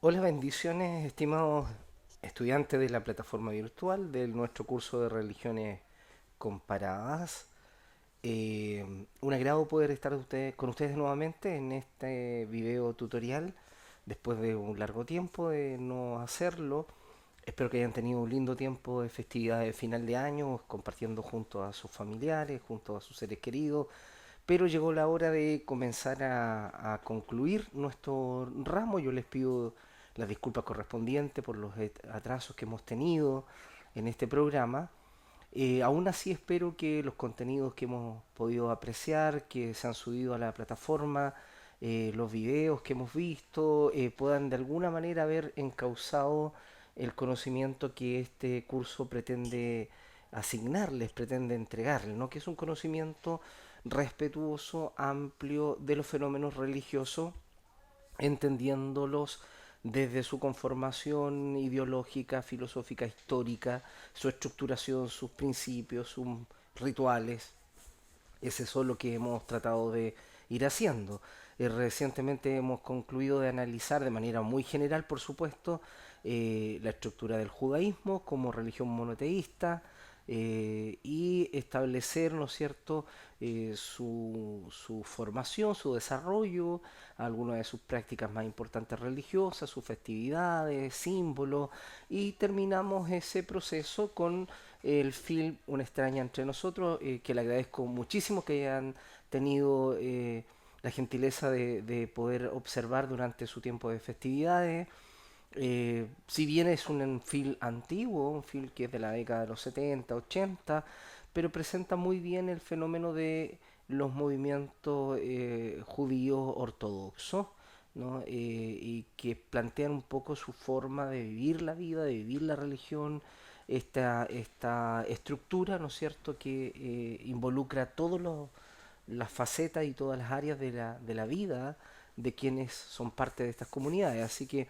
Hola, bendiciones, estimados estudiantes de la plataforma virtual de nuestro curso de religiones comparadas. Un agrado poder estar con ustedes nuevamente en este video tutorial después de un largo tiempo de no hacerlo. Espero que hayan tenido un lindo tiempo de festividad de final de año, compartiendo junto a sus familiares, junto a sus seres queridos, pero llegó la hora de comenzar a concluir nuestro ramo. Yo les pido las disculpas correspondientes por los atrasos que hemos tenido en este programa. Aún así espero que los contenidos que hemos podido apreciar, que se han subido a la plataforma, los videos que hemos visto, puedan de alguna manera haber encauzado el conocimiento que este curso pretende asignarles, pretende entregarles, ¿no? Que es un conocimiento respetuoso, amplio de los fenómenos religiosos, entendiéndolos desde su conformación ideológica, filosófica, histórica, su estructuración, sus principios, sus rituales. Es eso lo que hemos tratado de ir haciendo. Recientemente hemos concluido de analizar de manera muy general, por supuesto, la estructura del judaísmo como religión monoteísta, y establecer, ¿no es cierto?, su formación, su desarrollo, algunas de sus prácticas más importantes religiosas, sus festividades, símbolos, y terminamos ese proceso con el film Una extraña entre nosotros, que le agradezco muchísimo que hayan tenido la gentileza de poder observar durante su tiempo de festividades. Si bien es un film antiguo, un film que es de la década de los 70, 80, pero presenta muy bien el fenómeno de los movimientos judíos ortodoxos, ¿no? Y que plantean un poco su forma de vivir la vida, de vivir la religión, esta estructura, ¿no es cierto?, que involucra todas las facetas y todas las áreas de la vida de quienes son parte de estas comunidades. Así que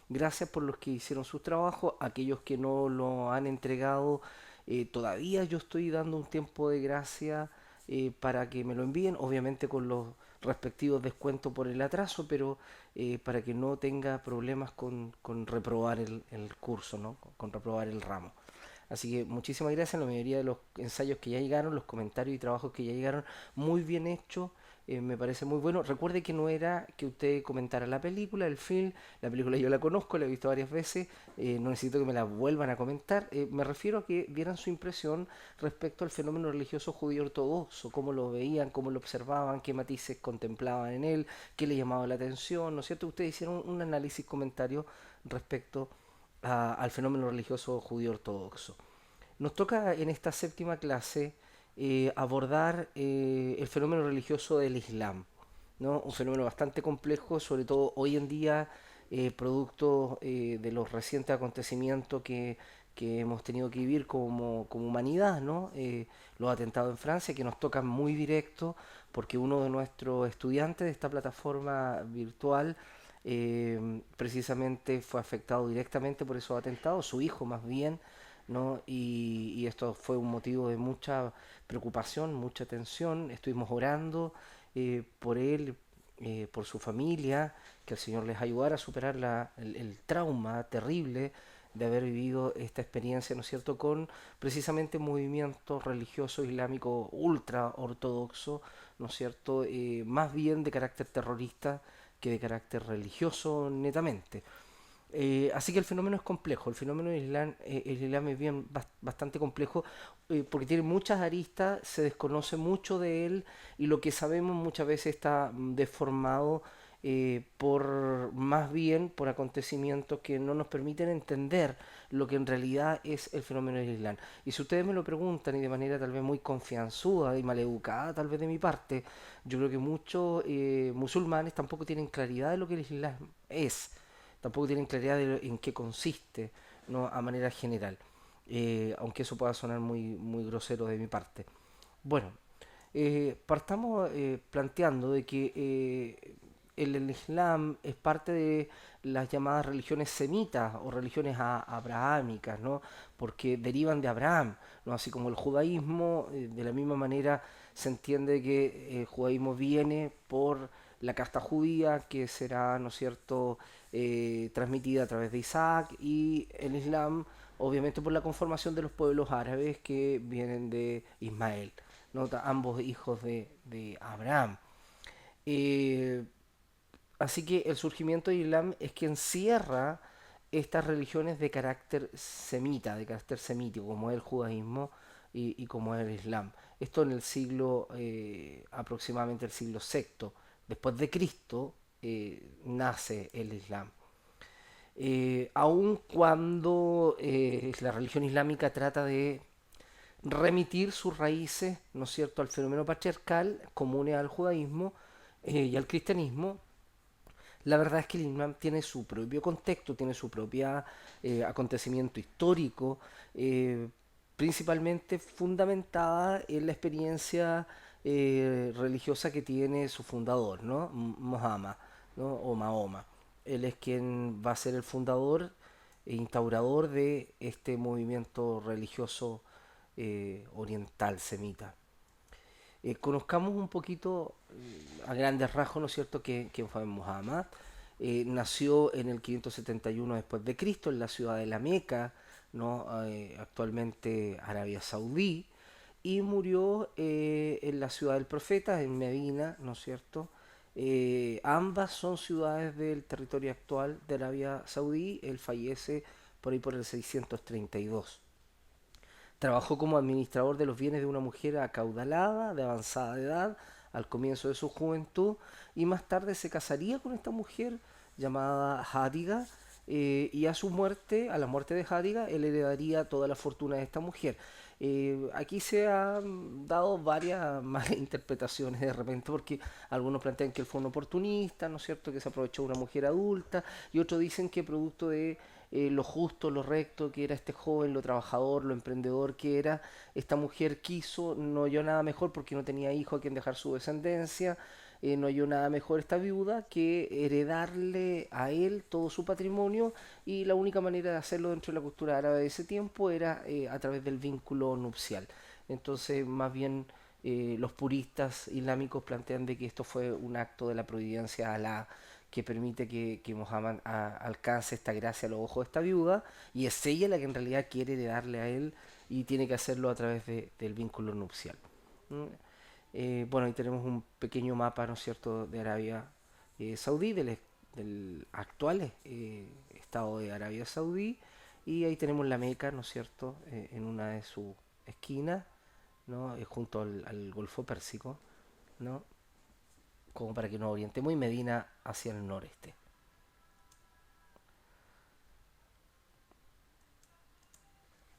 gracias por los que hicieron sus trabajos, aquellos que no lo han entregado, todavía yo estoy dando un tiempo de gracia para que me lo envíen, obviamente con los respectivos descuentos por el atraso, pero para que no tenga problemas con reprobar el curso, ¿no? Con reprobar el ramo. Así que muchísimas gracias. La mayoría de los ensayos que ya llegaron, los comentarios y trabajos que ya llegaron, muy bien hechos. Me parece muy bueno. Recuerde que no era que usted comentara la película, el film. La película yo la conozco, la he visto varias veces. No necesito que me la vuelvan a comentar. Me refiero a que dieran su impresión respecto al fenómeno religioso judío ortodoxo, cómo lo veían, cómo lo observaban, qué matices contemplaban en él, qué le llamaba la atención, ¿no es cierto? Ustedes hicieron un análisis comentario respecto al fenómeno religioso judío ortodoxo. Nos toca en esta séptima clase abordar el fenómeno religioso del Islam, ¿no? Un fenómeno bastante complejo, sobre todo hoy en día, producto de los recientes acontecimientos que hemos tenido que vivir como humanidad, ¿no? Los atentados en Francia, que nos tocan muy directo, porque uno de nuestros estudiantes de esta plataforma virtual precisamente fue afectado directamente por esos atentados, su hijo más bien, ¿no? Y esto fue un motivo de mucha preocupación, mucha tensión. Estuvimos orando por él, por su familia, que el Señor les ayudara a superar el trauma terrible de haber vivido esta experiencia, ¿no es cierto?, con precisamente movimientos religiosos islámicos ultra ortodoxos, ¿no es cierto?, más bien de carácter terrorista que de carácter religioso netamente. Así que el fenómeno es complejo, el fenómeno del Islam, el Islam es bien bastante complejo, porque tiene muchas aristas, se desconoce mucho de él y lo que sabemos muchas veces está deformado por más bien por acontecimientos que no nos permiten entender lo que en realidad es el fenómeno del Islam. Y si ustedes me lo preguntan y de manera tal vez muy confianzuda y maleducada tal vez de mi parte, yo creo que muchos musulmanes tampoco tienen claridad de lo que el Islam es, tampoco tienen claridad de en qué consiste, ¿no? A manera general, aunque eso pueda sonar muy grosero de mi parte. Bueno, partamos planteando de que el Islam es parte de las llamadas religiones semitas o religiones abrahámicas, ¿no? Porque derivan de Abraham, ¿no? Así como el judaísmo, de la misma manera se entiende que el judaísmo viene por la casta judía que será, ¿no es cierto?, transmitida a través de Isaac, y el Islam, obviamente por la conformación de los pueblos árabes que vienen de Ismael, ¿no? Ambos hijos de Abraham. Eh, Así que el surgimiento del Islam es que encierra estas religiones de carácter semita, de carácter semítico, como es el judaísmo y como es el Islam. Esto en el siglo, aproximadamente el siglo sexto después de Cristo, nace el Islam. Aun cuando la religión islámica trata de remitir sus raíces, ¿no es cierto?, al fenómeno patriarcal común al judaísmo y al cristianismo, la verdad es que el Islam tiene su propio contexto, tiene su propio acontecimiento histórico, eh, principalmente fundamentada en la experiencia religiosa que tiene su fundador, ¿no? Muhammad, ¿no? O Mahoma. Él es quien va a ser el fundador e instaurador de este movimiento religioso oriental semita. Conozcamos un poquito, a grandes rasgos, ¿no es cierto?, quién fue Muhammad. Nació en el 571 después de Cristo en la ciudad de la Meca, ¿no? Actualmente Arabia Saudí, y murió en la ciudad del profeta, en Medina, ¿no es cierto? Ambas son ciudades del territorio actual de Arabia Saudí. Él fallece por ahí por el 632. Trabajó como administrador de los bienes de una mujer acaudalada, de avanzada edad, al comienzo de su juventud, y más tarde se casaría con esta mujer llamada Hadiga, y a su muerte, a la muerte de Hadiga, él heredaría toda la fortuna de esta mujer. Aquí se han dado varias malas interpretaciones de repente, porque algunos plantean que él fue un oportunista, ¿no es cierto?, que se aprovechó de una mujer adulta, y otros dicen que producto de lo justo, lo recto que era este joven, lo trabajador, lo emprendedor que era, esta mujer quiso, no halló nada mejor porque no tenía hijo a quien dejar su descendencia, no halló nada mejor esta viuda que heredarle a él todo su patrimonio, y la única manera de hacerlo dentro de la cultura árabe de ese tiempo era a través del vínculo nupcial. Entonces, más bien los puristas islámicos plantean de que esto fue un acto de la providencia de Alá que permite que Muhammad alcance esta gracia a los ojos de esta viuda, y es ella la que en realidad quiere heredarle a él, y tiene que hacerlo a través del vínculo nupcial. ¿Mm? Bueno, ahí tenemos un pequeño mapa, ¿no es cierto?, de Arabia Saudí, del actual estado de Arabia Saudí, y ahí tenemos la Meca, ¿no es cierto?, en una de sus esquinas, ¿no?, junto al Golfo Pérsico, ¿no?, como para que nos orientemos, y Medina hacia el noreste.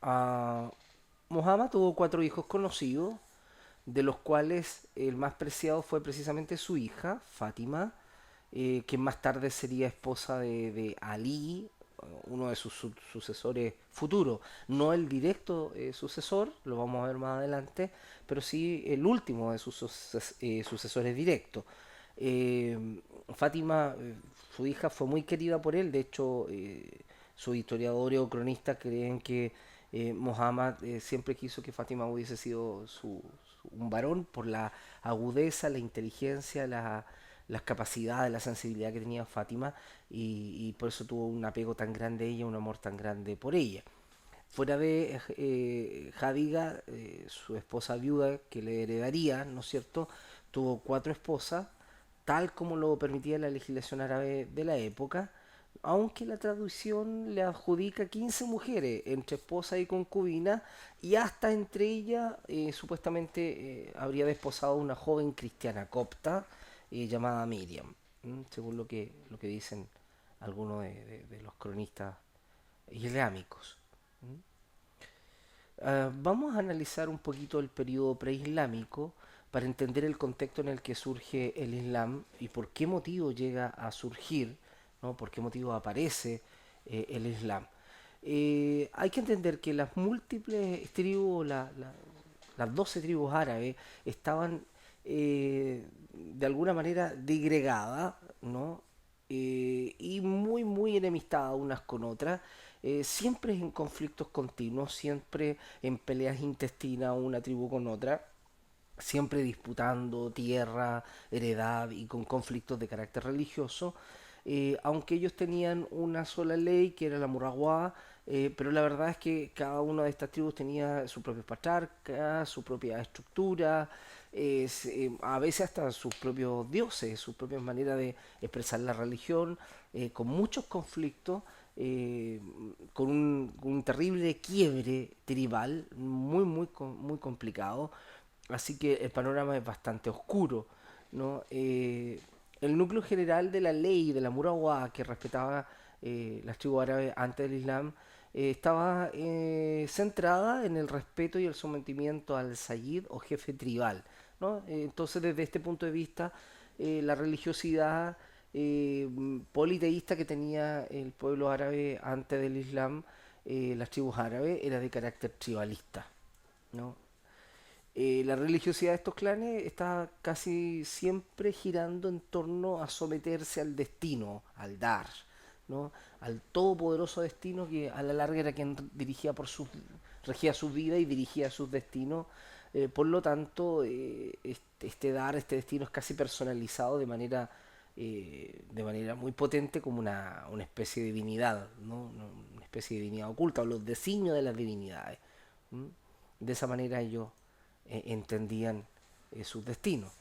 Ah, Muhammad tuvo cuatro hijos conocidos, de los cuales el más preciado fue precisamente su hija, Fátima, que más tarde sería esposa de Ali, uno de sus sucesores futuros. No el directo sucesor, lo vamos a ver más adelante, pero sí el último de sus sucesores directos. Fátima, su hija, fue muy querida por él. De hecho, sus historiadores o cronistas creen que Muhammad siempre quiso que Fátima hubiese sido un varón por la agudeza, la inteligencia, las capacidades, la sensibilidad que tenía Fátima, y por eso tuvo un apego tan grande a ella, un amor tan grande por ella. Fuera de Jadiga, su esposa viuda que le heredaría, ¿no es cierto?, tuvo cuatro esposas, tal como lo permitía la legislación árabe de la época, aunque la traducción le adjudica 15 mujeres, entre esposa y concubina, y hasta entre ellas supuestamente habría desposado a una joven cristiana copta llamada Miriam, según lo que dicen algunos de los cronistas islámicos. Vamos a analizar un poquito el periodo preislámico para entender el contexto en el que surge el Islam y por qué motivo llega a surgir, ¿no? Por qué motivo aparece el Islam. Hay que entender que las múltiples tribus, las 12 tribus árabes, estaban de alguna manera digregadas, ¿no? Y muy, muy enemistadas unas con otras, siempre en conflictos continuos, siempre en peleas intestinas una tribu con otra. siempre disputando tierra, heredad y con conflictos de carácter religioso, aunque ellos tenían una sola ley que era la Muragua, pero la verdad es que cada una de estas tribus tenía su propio patriarca, su propia estructura, a veces hasta sus propios dioses, sus propias maneras de expresar la religión, con muchos conflictos, eh, con un terrible quiebre tribal, muy complicado. Así que el panorama es bastante oscuro, ¿no? El núcleo general de la ley de la Murawá que respetaba las tribus árabes antes del Islam estaba centrada en el respeto y el sometimiento al Sayyid o jefe tribal, ¿no? Entonces, desde este punto de vista, la religiosidad politeísta que tenía el pueblo árabe antes del Islam, las tribus árabes, era de carácter tribalista, ¿no? La religiosidad de estos clanes está casi siempre girando en torno a someterse al destino, al dar, ¿no? Al todopoderoso destino que a la larga era quien regía su vida y dirigía sus destinos. Por lo tanto, este dar, este destino es casi personalizado de manera muy potente como una especie de divinidad, ¿no? Una especie de divinidad oculta o los designios de las divinidades. ¿M? De esa manera ellos entendían sus destinos.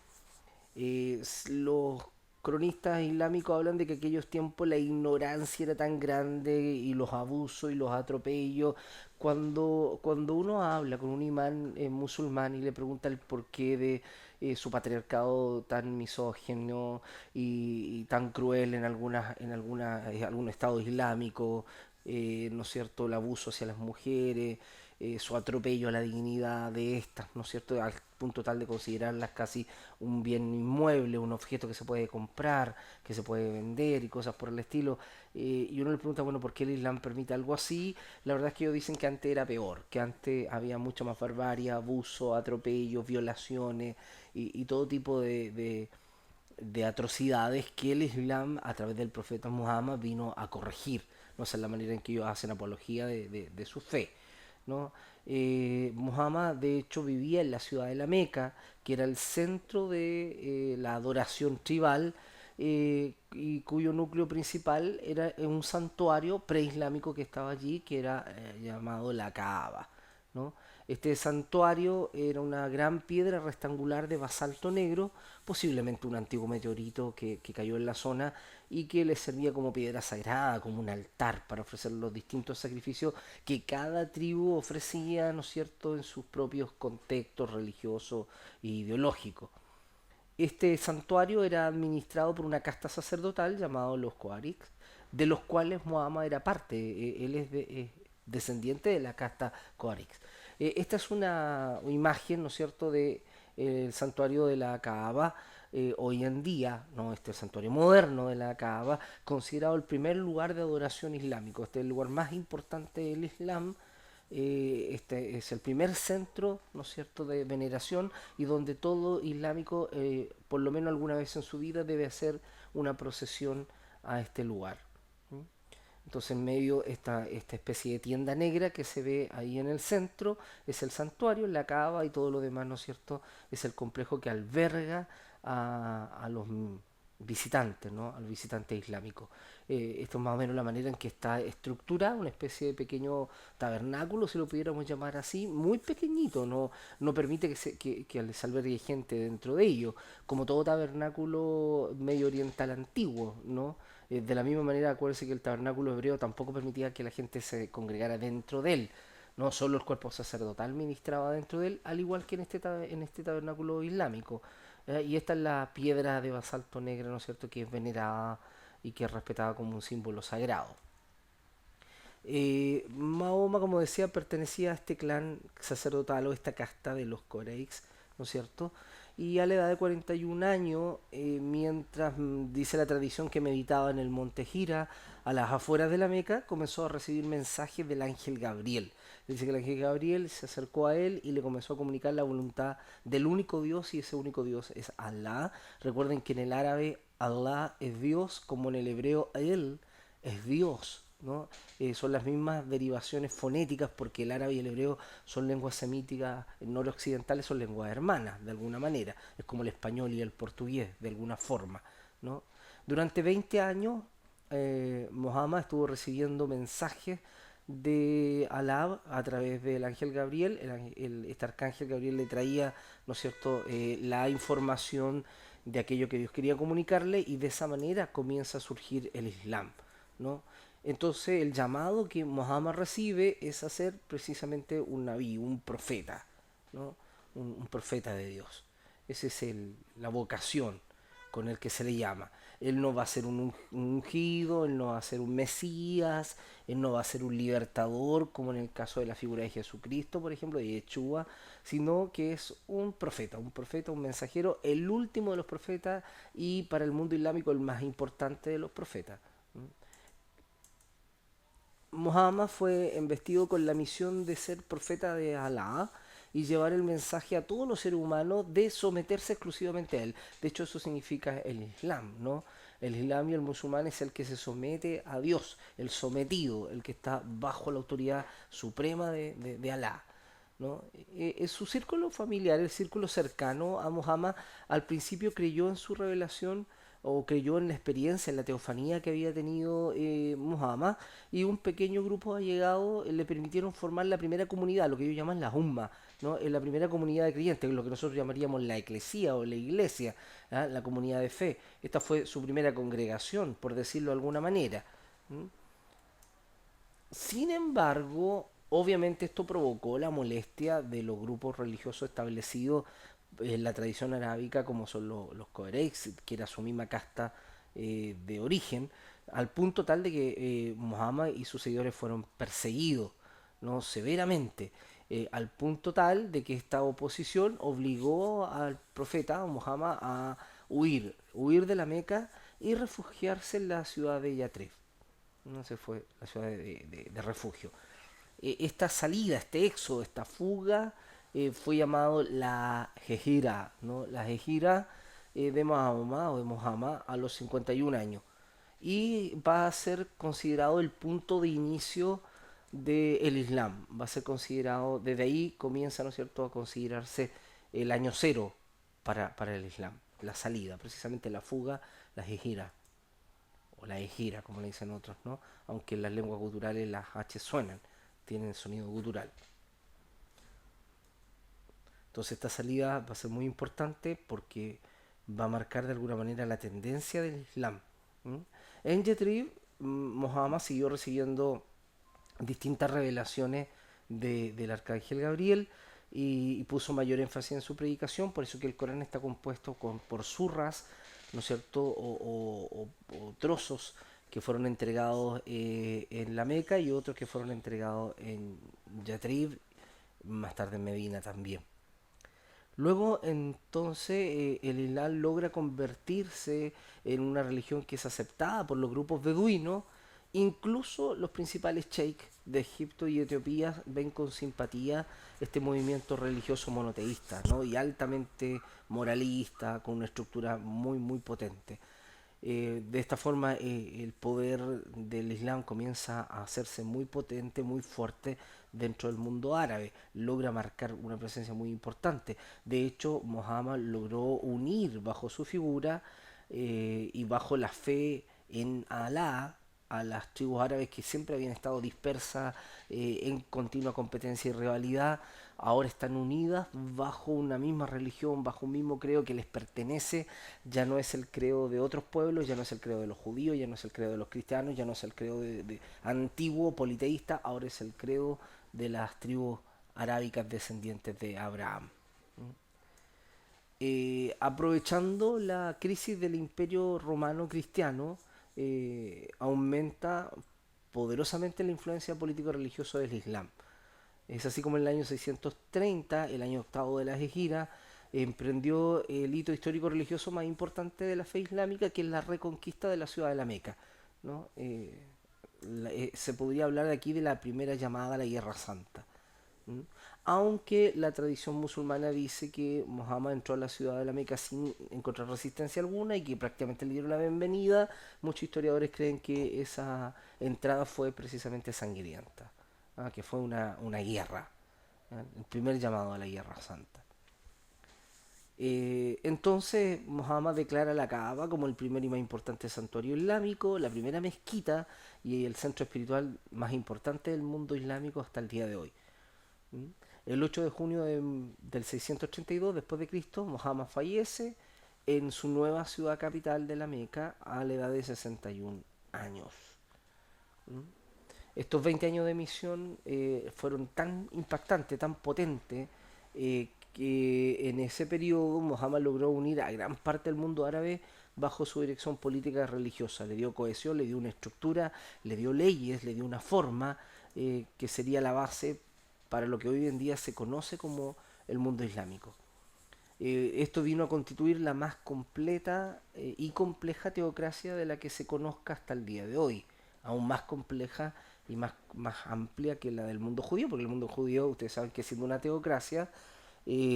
Los cronistas islámicos hablan de que en aquellos tiempos la ignorancia era tan grande y los abusos y los atropellos. Cuando uno habla con un imán musulmán y le pregunta el porqué de su patriarcado tan misógino y tan cruel algún estado islámico, ¿no es cierto?, el abuso hacia las mujeres, su atropello a la dignidad de estas, ¿no es cierto?, al punto tal de considerarlas casi un bien inmueble, un objeto que se puede comprar, que se puede vender y cosas por el estilo. Y uno le pregunta, bueno, ¿por qué el Islam permite algo así? La verdad es que ellos dicen que antes era peor, que antes había mucha más barbarie, abuso, atropellos, violaciones y todo tipo de atrocidades que el Islam a través del profeta Muhammad vino a corregir. No sé, la manera en que ellos hacen apología de su fe, ¿no? Muhammad de hecho vivía en la ciudad de la Meca, que era el centro de la adoración tribal, y cuyo núcleo principal era un santuario preislámico que estaba allí, que era llamado la Kaaba, ¿no? Este santuario era una gran piedra rectangular de basalto negro, posiblemente un antiguo meteorito que cayó en la zona y que le servía como piedra sagrada, como un altar para ofrecer los distintos sacrificios que cada tribu ofrecía, ¿no es cierto?, en sus propios contextos religiosos e ideológicos. Este santuario era administrado por una casta sacerdotal llamada los Coarix, de los cuales Muhammad era parte. Él es descendiente de la casta Coarix. Esta es una imagen, ¿no es cierto?, de el santuario de la Kaaba. Hoy en día, ¿no?, este santuario moderno de la Kaaba, considerado el primer lugar de adoración islámico. Este es el lugar más importante del Islam. Este es el primer centro, ¿no es cierto?, de veneración y donde todo islámico, por lo menos alguna vez en su vida, debe hacer una procesión a este lugar. ¿Mm? Entonces en medio esta especie de tienda negra que se ve ahí en el centro es el santuario, la cava y todo lo demás, ¿no es cierto? Es el complejo que alberga a los visitantes, ¿no? Al visitante islámico. Esto es más o menos la manera en que está estructurada, una especie de pequeño tabernáculo, si lo pudiéramos llamar así, muy pequeñito, no permite que les albergue gente dentro de ello, como todo tabernáculo medio oriental antiguo, ¿no? De la misma manera, acuérdense que el tabernáculo hebreo tampoco permitía que la gente se congregara dentro de él. No solo el cuerpo sacerdotal ministraba dentro de él, al igual que en este tabernáculo islámico. Y esta es la piedra de basalto negra, ¿no es cierto?, que es venerada y que es respetada como un símbolo sagrado. Mahoma, como decía, pertenecía a este clan sacerdotal o esta casta de los Coreix, ¿no es cierto? Y a la edad de 41 años, mientras dice la tradición que meditaba en el monte Gira, a las afueras de la Meca, comenzó a recibir mensajes del ángel Gabriel. Dice que el ángel Gabriel se acercó a él y le comenzó a comunicar la voluntad del único Dios, y ese único Dios es Allah. Recuerden que en el árabe Allah es Dios, como en el hebreo Él es Dios. ¿no? Son las mismas derivaciones fonéticas porque el árabe y el hebreo son lenguas semíticas noroccidentales, son lenguas hermanas de alguna manera. Es como el español y el portugués de alguna forma, ¿no? Durante 20 años Mohammed estuvo recibiendo mensajes de Alá a través del ángel Gabriel. Este arcángel Gabriel le traía, ¿no es cierto?, la información de aquello que Dios quería comunicarle, y de esa manera comienza a surgir el Islam, ¿no? Entonces el llamado que Muhammad recibe es a ser precisamente un nabí, un profeta, ¿no? Un profeta de Dios. Esa es la vocación con el que se le llama. Él no va a ser un ungido, él no va a ser un mesías, él no va a ser un libertador, como en el caso de la figura de Jesucristo, por ejemplo, de Yeshua, sino que es un profeta, un mensajero, el último de los profetas, y para el mundo islámico el más importante de los profetas. Muhammad fue investido con la misión de ser profeta de Alá y llevar el mensaje a todos los seres humanos de someterse exclusivamente a él. De hecho, eso significa el Islam, ¿no? El Islam y el musulmán es el que se somete a Dios, el sometido, el que está bajo la autoridad suprema de Alá, ¿no? Su círculo familiar, el círculo cercano a Muhammad, al principio creyó en su revelación o creyó en la experiencia, en la teofanía que había tenido Muhammad, y un pequeño grupo allegados le permitieron formar la primera comunidad, lo que ellos llaman la Umma, ¿no? La primera comunidad de creyentes, lo que nosotros llamaríamos la eclesía o la iglesia, ¿ah? La comunidad de fe. Esta fue su primera congregación, por decirlo de alguna manera. ¿Mm? Sin embargo, obviamente esto provocó la molestia de los grupos religiosos establecidos en la tradición arábica, como son los Coerex, que era su misma casta de origen, al punto tal de que Muhammad y sus seguidores fueron perseguidos, ¿no?, severamente, al punto tal de que esta oposición obligó al profeta Muhammad a huir de la Meca y refugiarse en la ciudad de Yatrib. No se fue la ciudad de refugio. Esta salida, este éxodo, esta fuga, fue llamado la Hejira, ¿no? La Hejira de Mahoma o de Muhammad a los 51 años. Y va a ser considerado el punto de inicio del Islam. Va a ser considerado, desde ahí comienza, ¿no es cierto?, a considerarse el año cero para el Islam. La salida, precisamente la fuga, la Hejira o la ejira, como le dicen otros, ¿no? Aunque en las lenguas guturales las H suenan, tienen sonido gutural. Entonces esta salida va a ser muy importante porque va a marcar de alguna manera la tendencia del Islam. ¿M? En Yatrib, Muhammad siguió recibiendo distintas revelaciones del arcángel Gabriel, y puso mayor énfasis en su predicación, por eso que el Corán está compuesto por surras, ¿no es cierto?, o trozos que fueron entregados en la Meca y otros que fueron entregados en Yatrib, más tarde en Medina también. Luego entonces el Islam logra convertirse en una religión que es aceptada por los grupos beduinos. Incluso los principales sheiks de Egipto y Etiopía ven con simpatía este movimiento religioso monoteísta, ¿no?, y altamente moralista, con una estructura muy muy potente. De esta forma el poder del Islam comienza a hacerse muy potente, muy fuerte dentro del mundo árabe, logra marcar una presencia muy importante. De hecho, Mohammed logró unir bajo su figura y bajo la fe en Alá a las tribus árabes que siempre habían estado dispersas en continua competencia y rivalidad. Ahora están unidas bajo una misma religión, bajo un mismo credo que les pertenece. Ya no es el credo de otros pueblos, ya no es el credo de los judíos, ya no es el credo de los cristianos, ya no es el credo de antiguo politeísta, ahora es el credo de las tribus arábicas descendientes de Abraham. Aprovechando la crisis del imperio romano cristiano, aumenta poderosamente la influencia político-religiosa del Islam. Es así como en el año 630, el año octavo de la Hejira, emprendió el hito histórico religioso más importante de la fe islámica, que es la reconquista de la ciudad de la Meca, ¿no? Se podría hablar aquí de la primera llamada a la Guerra Santa. ¿Mm? Aunque la tradición musulmana dice que Muhammad entró a la ciudad de la Meca sin encontrar resistencia alguna y que prácticamente le dieron la bienvenida, muchos historiadores creen que esa entrada fue precisamente sangrienta, que fue una guerra, el primer llamado a la guerra santa. Entonces Muhammad declara la Kaaba como el primer y más importante santuario islámico, la primera mezquita y el centro espiritual más importante del mundo islámico hasta el día de hoy. ¿Mm? El 8 de junio del 682 después de Cristo, Muhammad fallece en su nueva ciudad capital de la Meca a la edad de 61 años. ¿Mm? Estos 20 años de misión fueron tan impactantes, tan potentes, que en ese periodo Muhammad logró unir a gran parte del mundo árabe bajo su dirección política y religiosa. Le dio cohesión, le dio una estructura, le dio leyes, le dio una forma que sería la base para lo que hoy en día se conoce como el mundo islámico. Esto vino a constituir la más completa y compleja teocracia de la que se conozca hasta el día de hoy, aún más compleja y más amplia que la del mundo judío, porque el mundo judío, ustedes saben que siendo una teocracia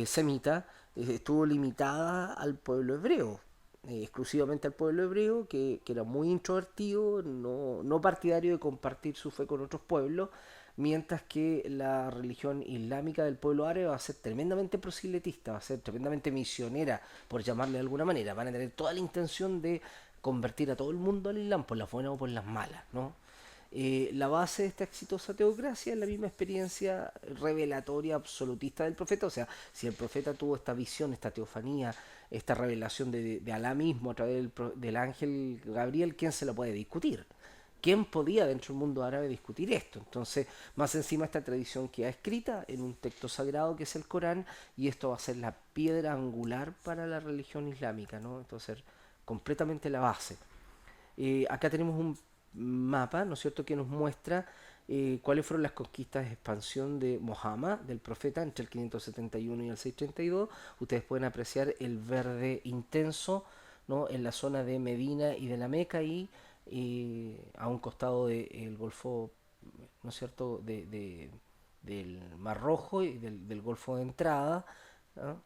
semita, estuvo limitada al pueblo hebreo, exclusivamente al pueblo hebreo, que era muy introvertido, no partidario de compartir su fe con otros pueblos, mientras que la religión islámica del pueblo árabe va a ser tremendamente proselitista, va a ser tremendamente misionera, por llamarle de alguna manera. Van a tener toda la intención de convertir a todo el mundo al Islam, por las buenas o por las malas, ¿no? La base de esta exitosa teocracia es la misma experiencia revelatoria absolutista del profeta. O sea, si el profeta tuvo esta visión, esta teofanía, esta revelación de Alá mismo a través del ángel Gabriel, ¿quién se lo puede discutir? ¿Quién podía dentro del mundo árabe discutir esto? Entonces, más encima esta tradición queda escrita en un texto sagrado que es el Corán, y esto va a ser la piedra angular para la religión islámica, ¿no? Entonces, completamente la base. Acá tenemos un mapa, ¿no es cierto?, que nos muestra cuáles fueron las conquistas de expansión de Muhammad, del profeta, entre el 571 y el 632. Ustedes pueden apreciar el verde intenso, ¿no?, en la zona de Medina y de la Meca y a un costado del Golfo, ¿no es cierto?, del Mar Rojo y del Golfo de entrada, ¿no?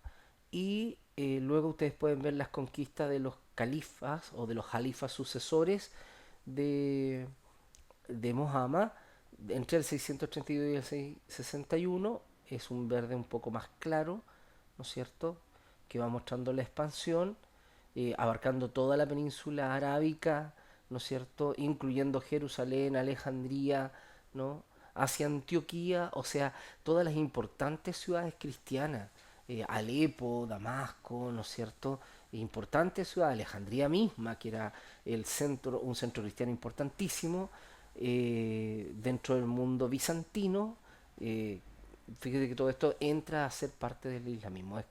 Y luego ustedes pueden ver las conquistas de los califas o de los halifas sucesores de, de Muhammad entre el 632 y el 661. Es un verde un poco más claro, ¿no es cierto?, que va mostrando la expansión, abarcando toda la península arábica, ¿no es cierto?, incluyendo Jerusalén, Alejandría, ¿no?, hacia Antioquía, o sea, todas las importantes ciudades cristianas, Alepo, Damasco, ¿no es cierto?, importantes ciudades, Alejandría misma, que era un centro cristiano importantísimo, dentro del mundo bizantino. eh, Fíjate que todo esto entra a ser parte del islamismo, es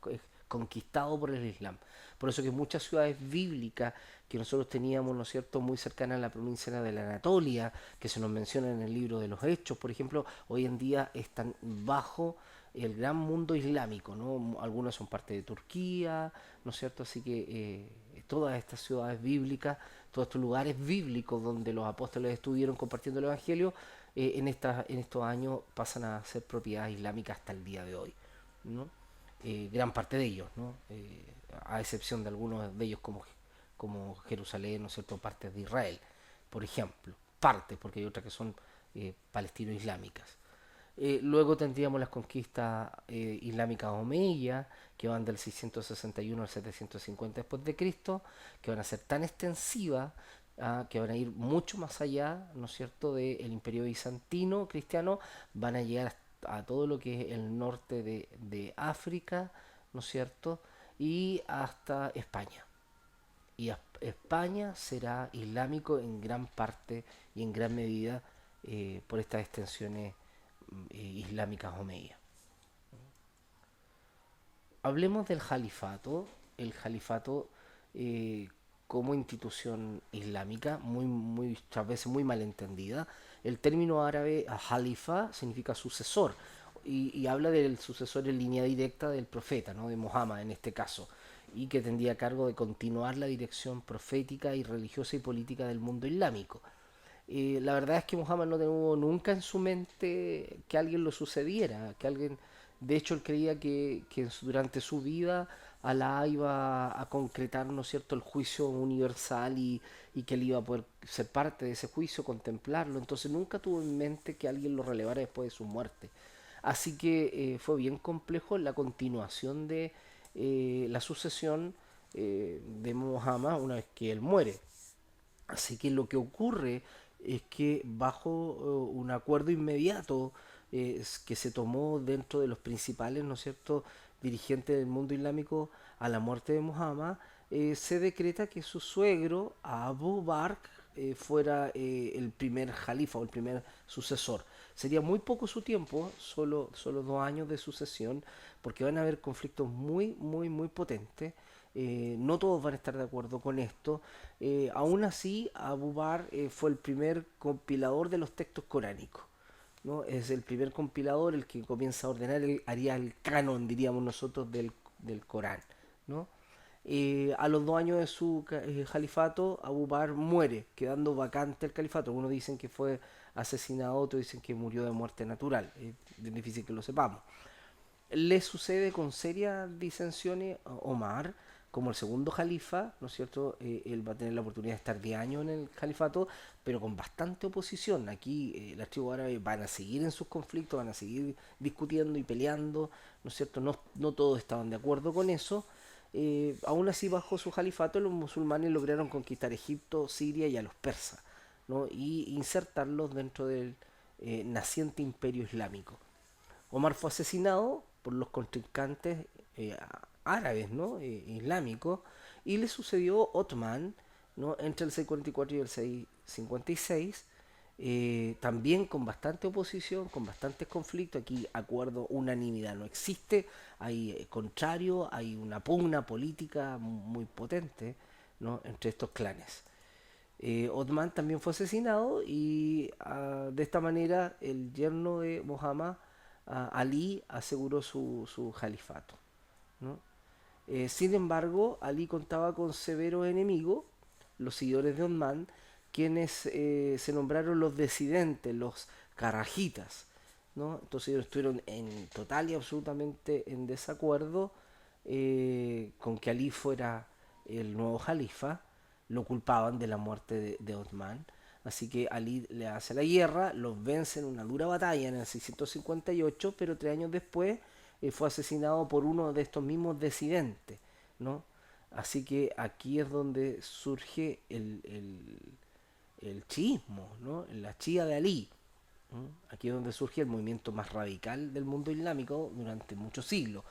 conquistado por el Islam. Por eso que muchas ciudades bíblicas que nosotros teníamos, ¿no es cierto?, muy cercanas a la provincia de la Anatolia, que se nos menciona en el libro de los Hechos, por ejemplo, hoy en día están bajo el gran mundo islámico, ¿no? Algunas son parte de Turquía, ¿no es cierto? Así que todas estas ciudades bíblicas, todos estos lugares bíblicos donde los apóstoles estuvieron compartiendo el Evangelio, en estos años pasan a ser propiedad islámica hasta el día de hoy, ¿no? Gran parte de ellos, ¿no? A excepción de algunos de ellos como Jerusalén, ¿no es cierto?, partes de Israel, por ejemplo, partes, porque hay otras que son palestino-islámicas. Luego tendríamos las conquistas islámicas omeyas, que van del 661 al 750 después de Cristo, que van a ser tan extensivas, que van a ir mucho más allá, ¿no es cierto?, del imperio bizantino cristiano, van a llegar a todo lo que es el norte de África, ¿no es cierto?, y hasta España. Y España será islámico en gran parte y en gran medida por estas extensiones islámicas omeyas. Hablemos del califato. El califato eh, como institución islámica, muchas veces muy mal entendida. El término árabe halifa significa sucesor y habla del sucesor en línea directa del profeta, ¿no?, de Muhammad en este caso, y que tendría a cargo de continuar la dirección profética y religiosa y política del mundo islámico. La verdad es que Muhammad no tuvo nunca en su mente que alguien lo sucediera, que alguien, de hecho él creía durante su vida Alá iba a concretar, ¿no es cierto?, el juicio universal y que él iba a poder ser parte de ese juicio, contemplarlo, entonces nunca tuvo en mente que alguien lo relevara después de su muerte. Así que fue bien complejo la continuación de la sucesión de Muhammad una vez que él muere. Así que lo que ocurre es que bajo un acuerdo inmediato que se tomó dentro de los principales, ¿no es cierto?, dirigentes del mundo islámico a la muerte de Muhammad, se decreta que su suegro, Abu Bakr, fuera el primer jalifa o el primer sucesor. Sería muy poco su tiempo, solo 2 años de sucesión, porque van a haber conflictos muy, muy, muy potentes. No todos van a estar de acuerdo con esto. Aún así, Abu Bakr fue el primer compilador de los textos coránicos. ¿No? Es el primer compilador el que comienza a ordenar, haría el canon, diríamos nosotros, del Corán. ¿No? A los 2 años de su califato, Abu Bakr muere, quedando vacante el califato. Algunos dicen que fue asesinado, otros dicen que murió de muerte natural. Es difícil que lo sepamos. Le sucede con serias disensiones a Omar como el segundo califa, ¿no es cierto? Él va a tener la oportunidad de estar 10 años en el califato, pero con bastante oposición. Aquí las tribus árabes van a seguir en sus conflictos, van a seguir discutiendo y peleando, ¿no es cierto? No, no todos estaban de acuerdo con eso. Aún así, bajo su califato, los musulmanes lograron conquistar Egipto, Siria y a los persas, ¿no? Y insertarlos dentro del naciente imperio islámico. Omar fue asesinado por los contrincantes árabes, ¿no? Islámicos, y le sucedió Otman, ¿no? Entre el 644 y el 656, también con bastante oposición, con bastantes conflictos. Aquí acuerdo, unanimidad no existe, hay contrario, hay una pugna política muy potente, ¿no?, entre estos clanes. Otman también fue asesinado y de esta manera el yerno de Muhammad, Ali, aseguró su califato, ¿no? Sin embargo, Ali contaba con severos enemigos, los seguidores de Otman, quienes se nombraron los decidentes, los carajitas, ¿no? Entonces ellos estuvieron en total y absolutamente en desacuerdo con que Ali fuera el nuevo califa. Lo culpaban de la muerte de Othman. Así que Ali le hace la guerra, los vence en una dura batalla en el 658, pero 3 años después fue asesinado por uno de estos mismos disidentes, ¿no? Así que aquí es donde surge el chiismo, ¿no? La chía de Ali. ¿No? Aquí es donde surge el movimiento más radical del mundo islámico durante muchos siglos.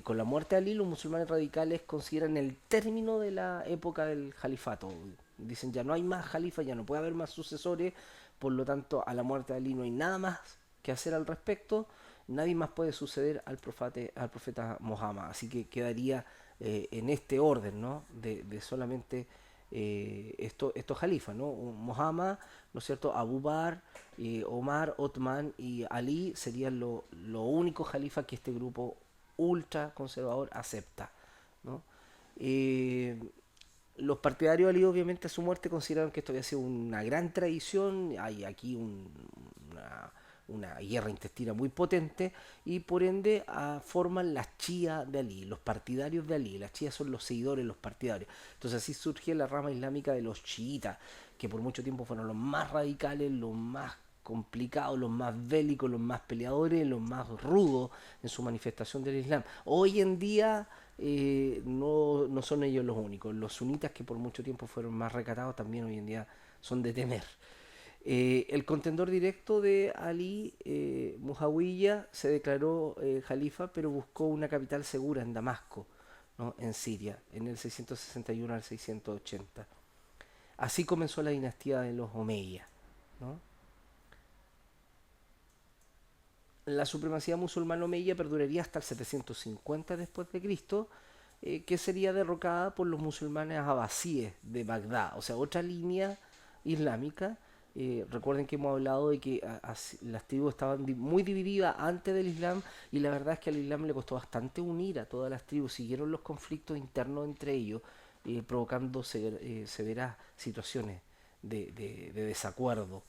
Con la muerte de Ali, los musulmanes radicales consideran el término de la época del califato. Dicen ya no hay más califa, ya no puede haber más sucesores, por lo tanto a la muerte de Ali no hay nada más que hacer al respecto, nadie más puede suceder al profeta Muhammad. Así que quedaría en este orden, ¿no?, de solamente estos califas, ¿no? Muhammad, ¿no es cierto? Abu Bakr, Omar, Otman y Ali serían lo único califa que este grupo ultra conservador acepta, ¿no? Eh, los partidarios de Ali, obviamente, a su muerte consideraron que esto había sido una gran traición. Hay aquí una, una guerra intestina muy potente y por ende forman las chías de Ali, los partidarios de Ali. Las chías son los seguidores, los partidarios. Entonces así surge la rama islámica de los chiitas, que por mucho tiempo fueron los más radicales, los más complicados, los más bélicos, los más peleadores, los más rudos en su manifestación del Islam. Hoy en día no son ellos los únicos. Los sunitas, que por mucho tiempo fueron más recatados, también hoy en día son de temer. El contendor directo de Ali, Muawiyah, se declaró califa, pero buscó una capital segura en Damasco, ¿no?, en Siria, en el 661 al 680. Así comenzó la dinastía de los Omeyyas, ¿no? La supremacía musulmana omeya perduraría hasta el 750 después de Cristo, que sería derrocada por los musulmanes abasíes de Bagdad, o sea, otra línea islámica. Recuerden que hemos hablado de que las tribus estaban muy divididas antes del Islam, y la verdad es que al Islam le costó bastante unir a todas las tribus. Siguieron los conflictos internos entre ellos, provocando severas situaciones de desacuerdo.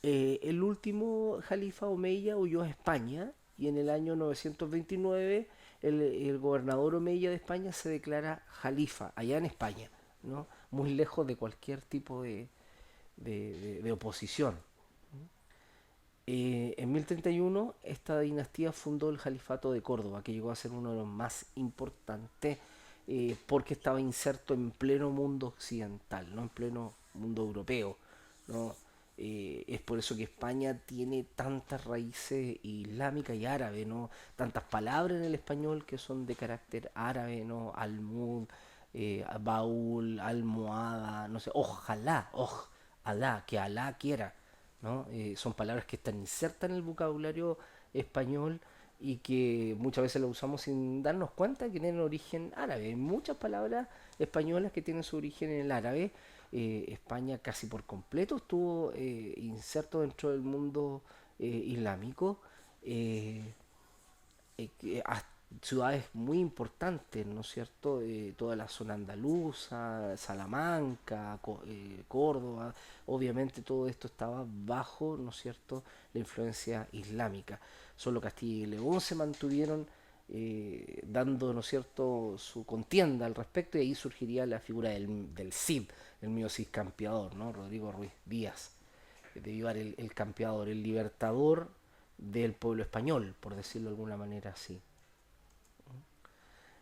El último califa Omeya huyó a España y en el año 929 el gobernador Omeya de España se declara califa allá en España, ¿no? Muy lejos de cualquier tipo de oposición. En 1031 esta dinastía fundó el Califato de Córdoba, que llegó a ser uno de los más importantes porque estaba inserto en pleno mundo occidental, no en pleno mundo europeo, ¿no? Es por eso que España tiene tantas raíces islámicas y árabes, ¿no? Tantas palabras en el español que son de carácter árabe, ¿no? Almud, baúl, almohada, no sé, ojalá, alá, que Alá quiera, ¿no? Son palabras que están insertas en el vocabulario español y que muchas veces lo usamos sin darnos cuenta que tienen origen árabe. Hay muchas palabras españolas que tienen su origen en el árabe. España casi por completo estuvo inserto dentro del mundo islámico. Eh, Ciudades muy importantes, ¿no es cierto? Toda la zona andaluza, Salamanca, Córdoba, obviamente todo esto estaba bajo, ¿no es cierto?, la influencia islámica. Solo Castilla y León se mantuvieron dando, ¿no es cierto?, su contienda al respecto y ahí surgiría la figura del Cid, el mío Cid campeador, ¿no? Rodrigo Ruiz Díaz, de llevar el campeador, el libertador del pueblo español, por decirlo de alguna manera así.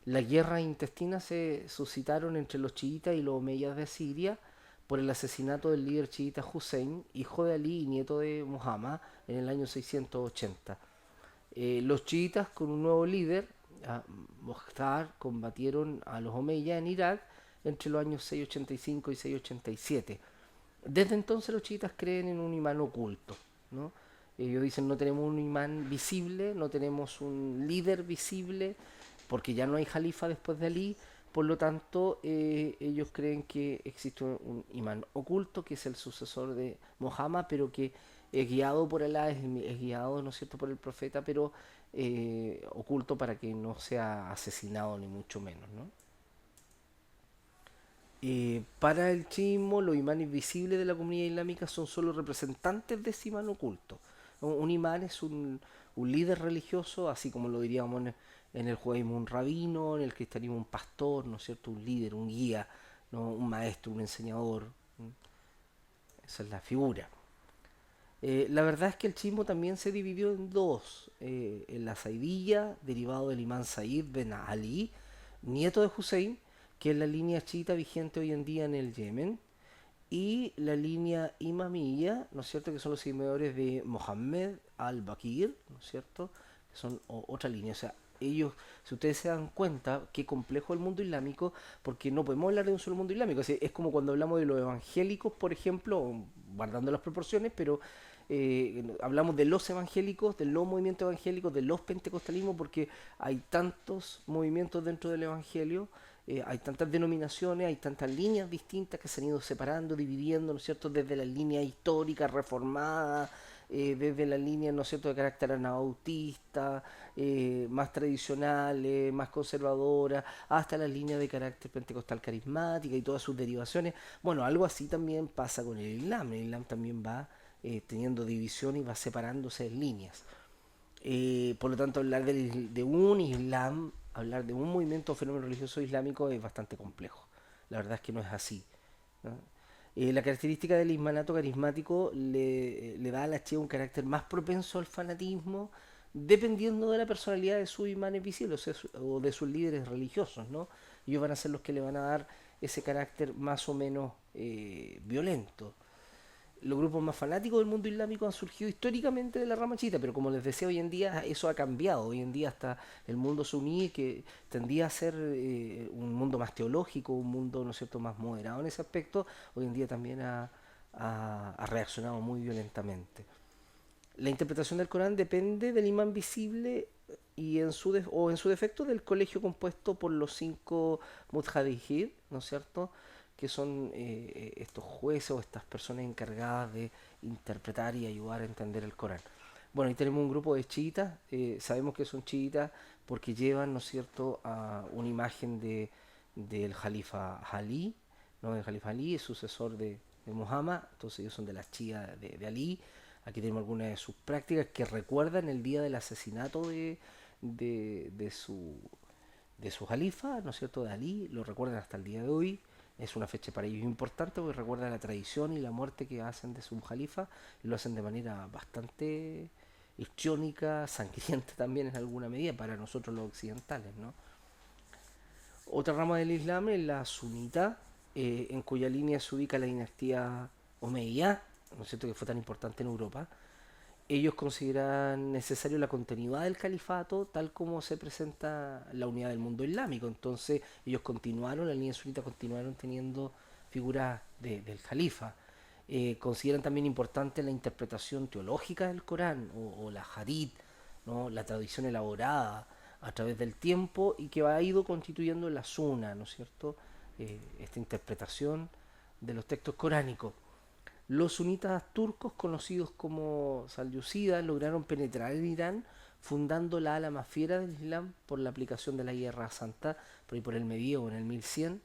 Las guerras intestinas se suscitaron entre los chiitas y los omeyas de Siria por el asesinato del líder chiita Hussein, hijo de Ali y nieto de Muhammad, en el año 680. Los chiitas, con un nuevo líder, Mokhtar, combatieron a los omeyas en Irak entre los años 685 y 687. Desde entonces los chiitas creen en un imán oculto, ¿no? Ellos dicen no tenemos un imán visible, no tenemos un líder visible, porque ya no hay jalifa después de Ali, por lo tanto ellos creen que existe un imán oculto, que es el sucesor de Mohammed, pero que es guiado por Alá, es guiado, ¿no es cierto?, por el profeta, pero oculto para que no sea asesinado ni mucho menos, ¿no? Para el chiismo, los imanes visibles de la comunidad islámica son solo representantes de ese imán oculto. Un imán es un líder religioso, así como lo diríamos en el judaísmo un rabino, en el cristianismo un pastor, ¿no es cierto? Un líder, un guía, ¿no? Un maestro, un enseñador. Esa es la figura. La verdad es que el chiismo también se dividió en dos. En la Zaidilla, derivado del imán Said ben Ali, nieto de Hussein, que es la línea chiita vigente hoy en día en el Yemen, y la línea imamilla, ¿no es cierto?, que son los seguidores de Mohammed al-Bakir, ¿no es cierto?, que son otra línea. O sea, ellos, si ustedes se dan cuenta, qué complejo el mundo islámico, porque no podemos hablar de un solo mundo islámico. Es como cuando hablamos de los evangélicos, por ejemplo, guardando las proporciones, pero hablamos de los evangélicos, de los movimientos evangélicos, de los pentecostalismos, porque hay tantos movimientos dentro del evangelio, hay tantas denominaciones, hay tantas líneas distintas que se han ido separando, dividiendo, ¿no es cierto?, desde la línea histórica reformada, desde la línea, ¿no es cierto?, de carácter anabautista, más tradicionales, más conservadoras, hasta la línea de carácter pentecostal carismática y todas sus derivaciones. Bueno, algo así también pasa con el Islam. El Islam también va teniendo división y va separándose en líneas. Por lo tanto, hablar de un Islam, hablar de un movimiento o fenómeno religioso islámico es bastante complejo. La verdad es que no es así, ¿no? La característica del ismanato carismático le da a la Chia un carácter más propenso al fanatismo, dependiendo de la personalidad de sus imanes visibles, o sea, o de sus líderes religiosos, ¿no? Ellos van a ser los que le van a dar ese carácter más o menos violento. Los grupos más fanáticos del mundo islámico han surgido históricamente de la rama chiita, pero como les decía, hoy en día eso ha cambiado. Hoy en día hasta el mundo suní, que tendía a ser un mundo más teológico, un mundo, ¿no es cierto?, más moderado en ese aspecto, hoy en día también ha reaccionado muy violentamente. La interpretación del Corán depende del imán visible y o en su defecto del colegio compuesto por los cinco mujtahidin, ¿no es cierto?, que son estos jueces o estas personas encargadas de interpretar y ayudar a entender el Corán. Bueno, ahí tenemos un grupo de chiitas, sabemos que son chiitas porque llevan, ¿no es cierto?, a una imagen del Jalifa Ali, ¿no?, del Jalifa Ali, el sucesor Muhammad, entonces ellos son de la Shia de Ali. Aquí tenemos algunas de sus prácticas que recuerdan el día del asesinato de, de su, de su califa, ¿no es cierto?, de Ali, lo recuerdan hasta el día de hoy. Es una fecha para ellos importante porque recuerda la tradición y la muerte que hacen de su califa, y lo hacen de manera bastante histriónica, sangrienta también en alguna medida para nosotros los occidentales, ¿no? Otra rama del Islam es la sunita, en cuya línea se ubica la dinastía Omeya, ¿no es cierto?, que fue tan importante en Europa. Ellos consideran necesario la continuidad del califato tal como se presenta la unidad del mundo islámico. Entonces ellos continuaron, la línea sunita continuaron teniendo figuras del califa. Consideran también importante la interpretación teológica del Corán o la hadith, ¿no?, la tradición elaborada a través del tiempo y que ha ido constituyendo la suna, ¿no es cierto? Esta interpretación de los textos coránicos. Los sunitas turcos, conocidos como Salyúcidas, lograron penetrar en Irán, fundando la ala más fiera del Islam por la aplicación de la Guerra Santa, por ahí por el medievo, en el 1100.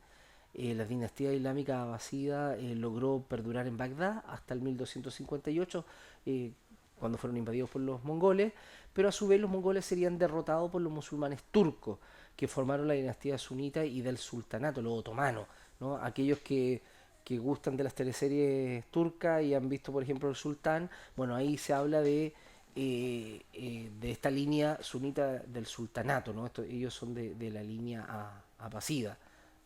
La dinastía islámica abasida logró perdurar en Bagdad hasta el 1258, eh, cuando fueron invadidos por los mongoles, pero a su vez los mongoles serían derrotados por los musulmanes turcos, que formaron la dinastía sunita y del sultanato, los otomanos, ¿no? Aquellos que gustan de las teleseries turcas y han visto, por ejemplo, El Sultán, bueno, ahí se habla de esta línea sunita del sultanato, ¿no? Ellos son de la línea abasida,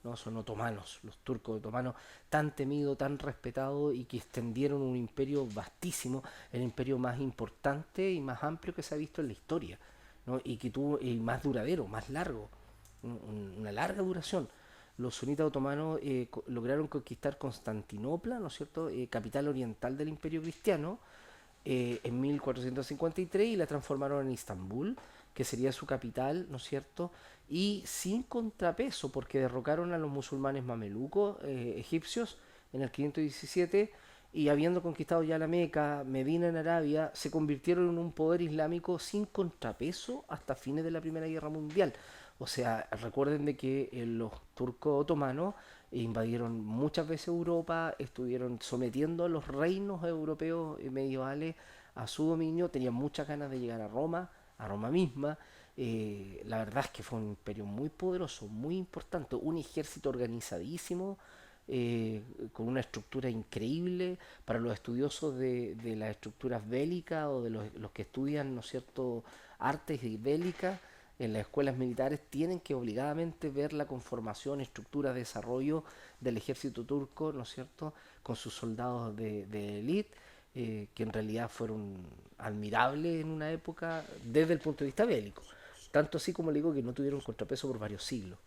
¿no? Son otomanos, los turcos otomanos, tan temido, tan respetado y que extendieron un imperio vastísimo, el imperio más importante y más amplio que se ha visto en la historia, ¿no? Y que tuvo el más duradero, más largo, una larga duración. Los sunitas otomanos lograron conquistar Constantinopla, ¿no es cierto?, capital oriental del imperio cristiano, en 1453 y la transformaron en Istambul, que sería su capital, ¿no es cierto? Y sin contrapeso, porque derrocaron a los musulmanes mamelucos egipcios en el 517 y habiendo conquistado ya la Meca, Medina en Arabia, se convirtieron en un poder islámico sin contrapeso hasta fines de la Primera Guerra Mundial. O sea, recuerden de que los turcos otomanos invadieron muchas veces Europa, estuvieron sometiendo a los reinos europeos medievales a su dominio, tenían muchas ganas de llegar a Roma misma. La verdad es que fue un imperio muy poderoso, muy importante, un ejército organizadísimo, con una estructura increíble para los estudiosos de las estructuras bélicas o de los que estudian, ¿no es cierto?, artes bélicas en las escuelas militares tienen que obligadamente ver la conformación, estructura, desarrollo del ejército turco, ¿no es cierto?, con sus soldados de élite, que en realidad fueron admirables en una época desde el punto de vista bélico. Tanto así como le digo que no tuvieron contrapeso por varios siglos.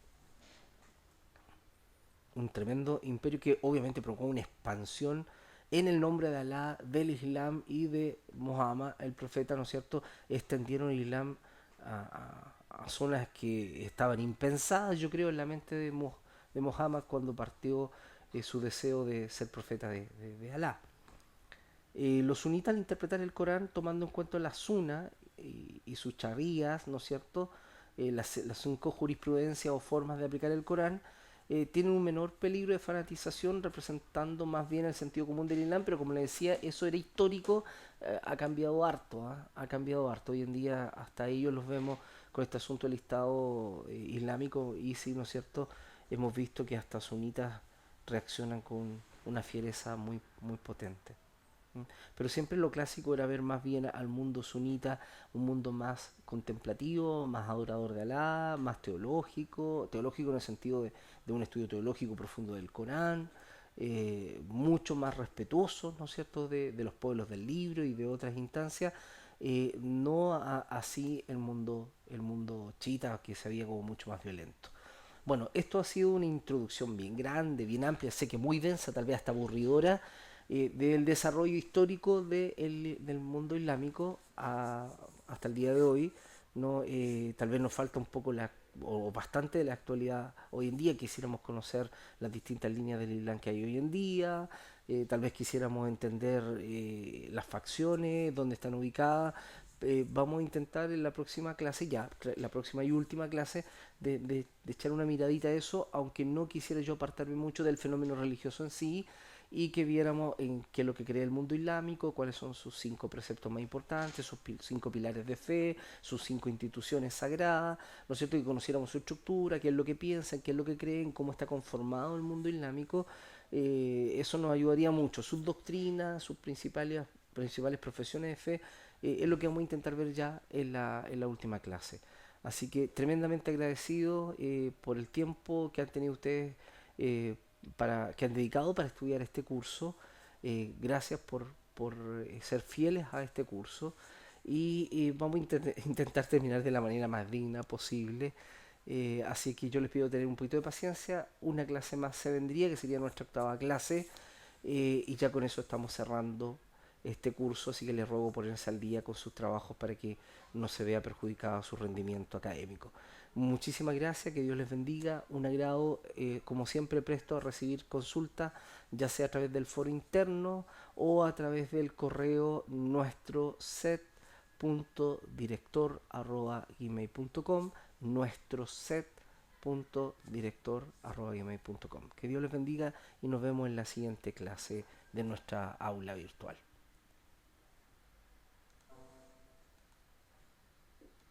Un tremendo imperio que obviamente provocó una expansión en el nombre de Alá, del Islam y de Muhammad, el profeta, ¿no es cierto? Extendieron el Islam a zonas que estaban impensadas, yo creo, en la mente de Muhammad cuando partió su deseo de ser profeta de Alá. Los sunitas al interpretar el Corán tomando en cuenta la suna y sus charías, ¿no es cierto? Las cinco jurisprudencias o formas de aplicar el Corán, tienen un menor peligro de fanatización representando más bien el sentido común del Islam, pero como le decía, eso era histórico, ha cambiado harto, ¿eh? Ha cambiado harto. Hoy en día hasta ellos los vemos con este asunto del Estado islámico y sí, ¿no es cierto? Hemos visto que hasta sunitas reaccionan con una fiereza muy, muy potente. ¿Mm? Pero siempre lo clásico era ver más bien al mundo sunita, un mundo más contemplativo, más adorador de Alá, más teológico, teológico en el sentido de un estudio teológico profundo del Corán, mucho más respetuoso, ¿no es cierto?, de los pueblos del libro y de otras instancias, no así el mundo chiita que se veía como mucho más violento. Bueno, esto ha sido una introducción bien grande, bien amplia, sé que muy densa, tal vez hasta aburridora, del desarrollo histórico del mundo islámico hasta el día de hoy. ¿No? Tal vez nos falta un poco o bastante de la actualidad hoy en día. Quisiéramos conocer las distintas líneas del Islam que hay hoy en día. Tal vez quisiéramos entender las facciones, dónde están ubicadas. Vamos a intentar en la próxima clase, ya, la próxima y última clase, de echar una miradita a eso, aunque no quisiera yo apartarme mucho del fenómeno religioso en sí y que viéramos en qué es lo que cree el mundo islámico, cuáles son sus 5 preceptos más importantes, sus 5 pilares de fe, sus 5 instituciones sagradas, ¿no es cierto? Que conociéramos su estructura, qué es lo que piensan, qué es lo que creen, cómo está conformado el mundo islámico. Eso nos ayudaría mucho. Sus doctrinas, sus principales profesiones de fe, es lo que vamos a intentar ver ya en la última clase. Así que tremendamente agradecido por el tiempo que han tenido ustedes, que han dedicado para estudiar este curso. Gracias por ser fieles a este curso y vamos a intentar terminar de la manera más digna posible. Así que yo les pido tener un poquito de paciencia. Una clase más se vendría, que sería nuestra octava clase, y ya con eso estamos cerrando este curso, así que les ruego ponerse al día con sus trabajos para que no se vea perjudicado su rendimiento académico. Muchísimas gracias, que Dios les bendiga, un agrado, como siempre presto a recibir consultas, ya sea a través del foro interno o a través del correo nuestro set.director@gmail.com, nuestro set.director@gmail.com. Que Dios les bendiga y nos vemos en la siguiente clase de nuestra aula virtual.